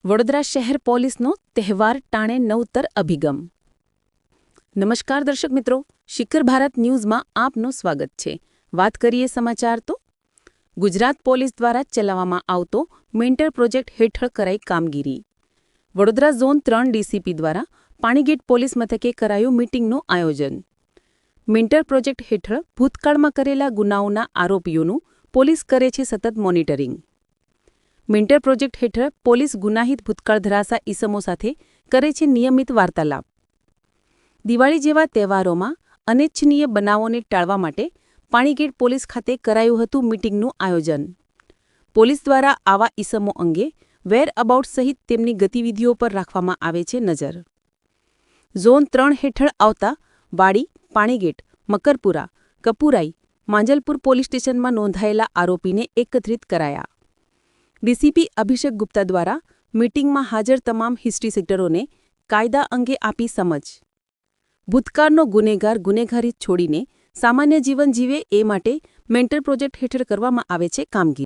વડોદરા શહેર પોલીસનો તહેવાર ટાણે નવતર અભિગમ. નમસ્કાર દર્શક મિત્રો, શિખર ભારત ન્યૂઝમાં આપનું સ્વાગત છે. વાત કરીએ સમાચાર તો ગુજરાત પોલીસ દ્વારા ચલાવવામાં આવતો મેન્ટર પ્રોજેક્ટ હેઠળ કરાઈ કામગીરી. વડોદરા ઝોન 3 ડીસીપી દ્વારા પાણીગેટ પોલીસ મથકે કરાયું મીટિંગનું આયોજન. મેન્ટર પ્રોજેક્ટ હેઠળ ભૂતકાળમાં કરેલા ગુનાઓના આરોપીઓનું પોલીસ કરે છે સતત મોનિટરિંગ. મેન્ટર પ્રોજેક્ટ હેઠળ પોલીસ ગુનાહિત ભૂતકાળ ધરાવતા ઇસમો સાથે કરે છે નિયમિત વાર્તાલાપ. દિવાળી જેવા તહેવારોમાં અનિચ્છનીય બનાવોને ટાળવા માટે પાણીગેટ પોલીસ ખાતે કરાયું હતું મીટિંગનું આયોજન. પોલીસ દ્વારા આવા ઇસમો અંગે વેર અબાઉટ સહિત તેમની ગતિવિધિઓ પર રાખવામાં આવે છે નજર. ઝોન 3 હેઠળ આવતા વાડી, પાણીગેટ, મકરપુરા, કપુરાઈ, માંજલપુર પોલીસ સ્ટેશનમાં નોંધાયેલા આરોપીને એકત્રિત કરાયા. ડીસીપી અભિષેક ગુપ્તા દ્વારા મીટિંગમાં હાજર તમામ હિસ્ટ્રી સેક્ટરોને કાયદા અંગે આપી સમજ. ભૂતકાળનો ગુનેગાર ગુનેગારી છોડીને સામાન્ય જીવન જીવે એ માટે મેન્ટર પ્રોજેક્ટ હેઠળ કરવામાં આવે છે કામગીરી.